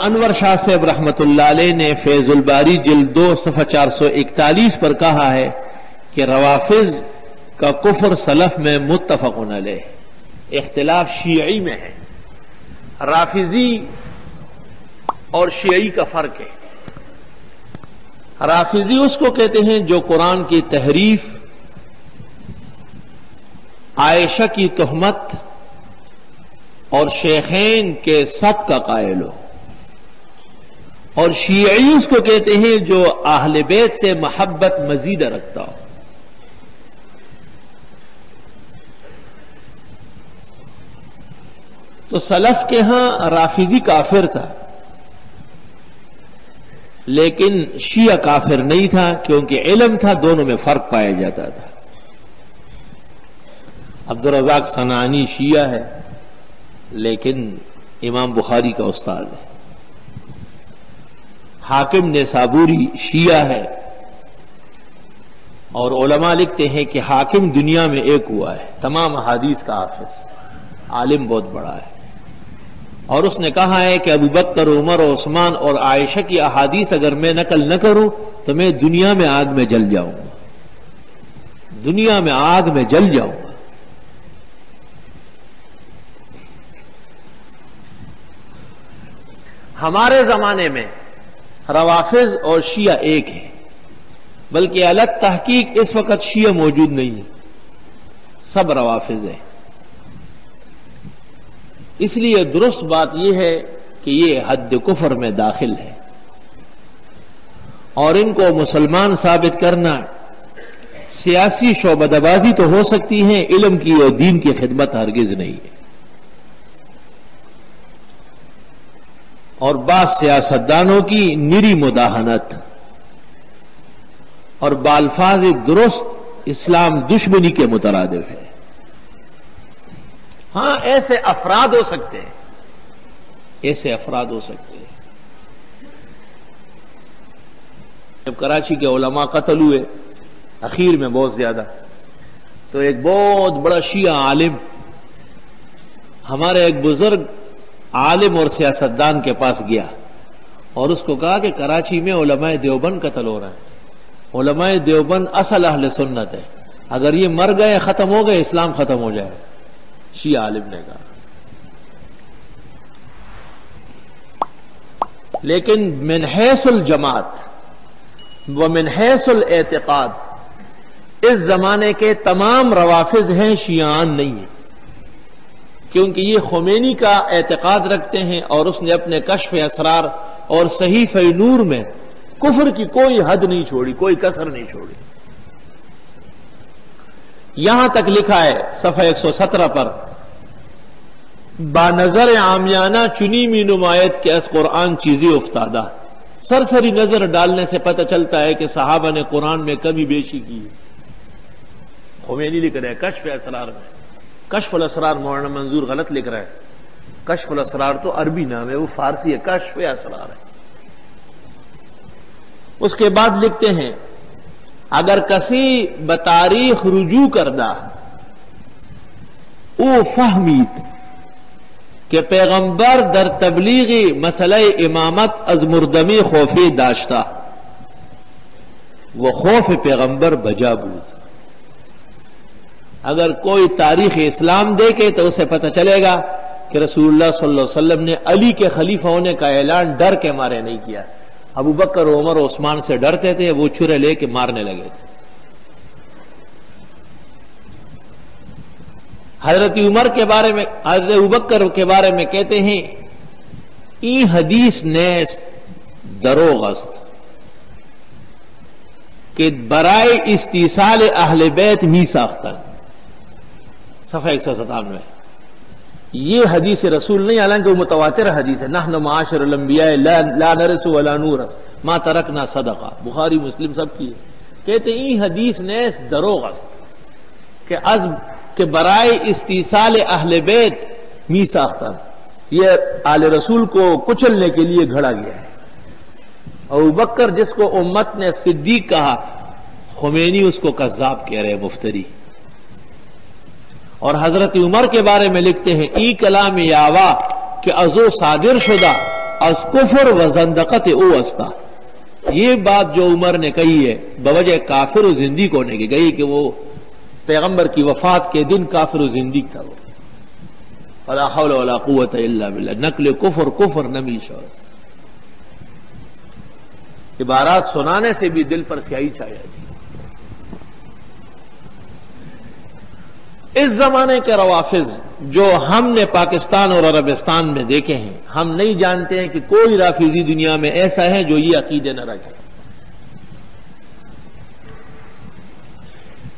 انور شاہ صاحب رحمت اللہ علیہ نے فیض الباری جلد 2 صفحہ 441 پر کہا ہے کہ روافض کا کفر سلف میں متفق علیہ، اختلاف شیعی میں ہے۔ رافضی اور شیعی کا فرق ہے۔ رافضی اس کو کہتے ہیں جو قرآن کی تحریف، عائشہ کی تہمت اور شیخین کے سب کا قائل ہو، اور شیعی اس کو کہتے ہیں جو اہل بیت سے محبت مزید رکھتا ہو۔ تو سلف کے ہاں رافضی کافر تھا، لیکن شیعہ کافر نہیں تھا، کیونکہ علم تھا، دونوں میں فرق پایا جاتا تھا۔ عبدالرزاق صنعانی شیعہ ہے، لیکن امام بخاری کا استاد ہے۔ حاکم نسابوری شیعہ ہے، اور علماء لکھتے ہیں کہ حاکم دنیا میں ایک ہوا ہے، تمام احادیث کا حافظ، عالم بہت بڑا ہے، اور اس نے کہا ہے کہ ابو بکر، عمر اور عثمان اور عائشہ کی احادیث اگر میں نقل نہ کروں تو میں دنیا میں آگ میں جل جاؤں گا، دنیا میں آگ میں جل جاؤں گا۔ ہمارے زمانے میں روافض اور شیعہ ایک ہے، بلکہ الگ تحقیق اس وقت شیعہ موجود نہیں ہے، سب روافض ہیں۔ اس لیے درست بات یہ ہے کہ یہ حد کفر میں داخل ہے، اور ان کو مسلمان ثابت کرنا سیاسی شعبہ بازی تو ہو سکتی ہے، علم کی اور دین کی خدمت ہرگز نہیں ہے۔ اور بعض سیاستدانوں کی نری مداہنت اور بالفاظ درست اسلام دشمنی کے مترادف ہے۔ ہاں ایسے افراد ہو سکتے ہیں، ایسے افراد ہو سکتے ہیں۔ جب کراچی کے علماء قتل ہوئے اخیر میں بہت زیادہ، تو ایک بہت بڑا شیعہ عالم ہمارے ایک بزرگ عالم اور سیاستدان کے پاس گیا اور اس کو کہا کہ کراچی میں علماء دیوبند قتل ہو رہے ہیں، علماء دیوبند اصل اہل سنت ہے، اگر یہ مر گئے ختم ہو گئے اسلام ختم ہو جائے۔ شیعہ عالم نے کہا، لیکن من حیث الجماعت و من حیث الاعتقاد اس زمانے کے تمام روافض ہیں، شیعان نہیں ہیں، کیونکہ یہ خمینی کا اعتقاد رکھتے ہیں، اور اس نے اپنے کشف اسرار اور صحیفہ نور میں کفر کی کوئی حد نہیں چھوڑی، کوئی کسر نہیں چھوڑی۔ یہاں تک لکھا ہے صفحہ 117 پر، با نظر عامیانہ چنی می نمایت کہ اس قرآن چیزی افتادہ۔ سرسری نظر ڈالنے سے پتہ چلتا ہے کہ صحابہ نے قرآن میں کمی بیشی کی ہے۔ خمینی لکھ رہے ہیں کشف اسرار میں، کشف الاسرار مولانا منظور غلط لکھ رہا ہے، کشف الاسرار تو عربی نام ہے، وہ فارسی ہے، کشف اسرار ہے۔ اس کے بعد لکھتے ہیں، اگر کسی بتاریخ رجوع کردہ او فہمید کہ پیغمبر در تبلیغی مسئلہ امامت از مردمی خوفی داشتا، وہ خوف پیغمبر بجا بود۔ اگر کوئی تاریخ اسلام دیکھے تو اسے پتہ چلے گا کہ رسول اللہ صلی اللہ علیہ وسلم نے علی کے خلیفہ ہونے کا اعلان ڈر کے مارے نہیں کیا، ابو بکر، عمر اور عثمان سے ڈرتے تھے، وہ چھرے لے کے مارنے لگے تھے۔ حضرت عمر کے بارے میں، حضرت ابو بکر کے بارے میں کہتے ہیں، ای حدیث نیست دروغ است کہ برائے استیصال اہل بیت می ساختن۔ صفحہ 197۔ یہ حدیث رسول نہیں، حالانکہ وہ متواتر حدیث ہے، نحن معاشر الانبیاء لا نرث ولا نورث ما ترکنا صدقہ، بخاری مسلم سب کی ہے۔ کہتے ہیں یہ حدیث نیست دروغ است کہ برائے استیصال اہل بیت می ساختن، یہ آل رسول کو کچلنے کے لیے گھڑا گیا ہے۔ ابو بکر جس کو امت نے صدیق کہا، خمینی اس کو کذاب کہہ رہے، مفتری۔ اور حضرت عمر کے بارے میں لکھتے ہیں، ای کلام یاوا کہ ازو صادر شدہ از کفر و زندقت او استا. یہ بات جو عمر نے کہی ہے بوجہ کافر و زندیق ہونے کی گئی کہ وہ پیغمبر کی وفات کے دن کافر و زندیق تھا. وہ ولا حول ولا قوت الا باللہ. نقل کفر نمی شور. عبارات سنانے سے بھی دل پر سیاہی چھا جاتی. اس زمانے کے روافض جو ہم نے پاکستان اور عربستان میں دیکھے ہیں، ہم نہیں جانتے ہیں کہ کوئی رافضی دنیا میں ایسا ہے جو یہ عقیدے نہ رکھے.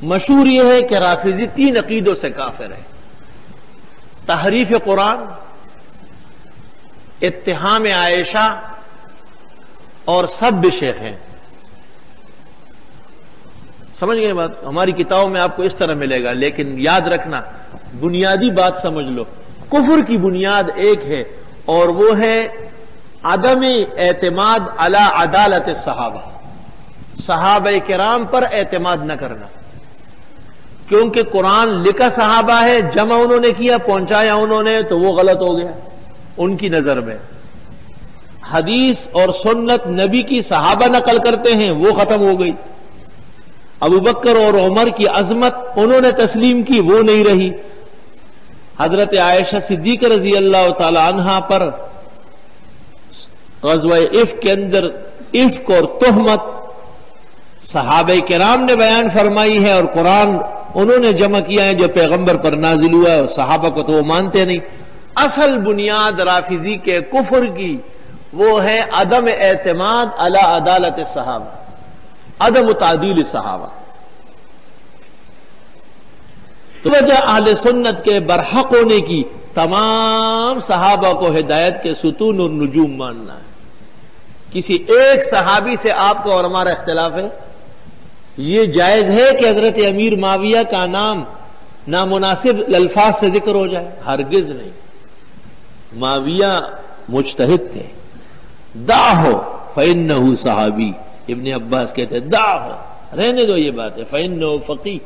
مشہور یہ ہے کہ رافضی 3 عقیدوں سے کافر ہے: تحریف قرآن، اتہام عائشہ اور سب شیخ ہیں. سمجھ گئے بات؟ ہماری کتابوں میں آپ کو اس طرح ملے گا، لیکن یاد رکھنا بنیادی بات سمجھ لو. کفر کی بنیاد ایک ہے اور وہ ہے عدم اعتماد علی عدالت صحابہ. صحابہ کرام پر اعتماد نہ کرنا، کیونکہ قرآن لکھا صحابہ ہے، جمع انہوں نے کیا، پہنچایا انہوں نے، تو وہ غلط ہو گیا ان کی نظر میں. حدیث اور سنت نبی کی صحابہ نقل کرتے ہیں، وہ ختم ہو گئی. ابو بکر اور عمر کی عظمت انہوں نے تسلیم کی، وہ نہیں رہی. حضرت عائشہ صدیقہ رضی اللہ تعالی عنہا پر غزوہ عفق کے اندر عفق اور تہمت صحابہ کرام نے بیان فرمائی ہے، اور قرآن انہوں نے جمع کیا ہے جو پیغمبر پر نازل ہوا ہے، اور صحابہ کو تو وہ مانتے نہیں. اصل بنیاد رافضی کے کفر کی وہ ہے عدم اعتماد علی عدالت صحابہ، عدم تعدیل صحابہ. تو وجہ اہل سنت کے برحق ہونے کی تمام صحابہ کو ہدایت کے ستون اور نجوم ماننا ہے. کسی ایک صحابی سے آپ کا اور ہمارا اختلاف ہے. یہ جائز ہے کہ حضرت امیر معاویہ کا نام نامناسب الفاظ سے ذکر ہو جائے؟ ہرگز نہیں. معاویہ مجتہد تھے. دعہو فإنہ صحابی. ابن عباس کہتے ہیں دعہو، رہنے دو یہ بات ہے، فإنہ فقیہ.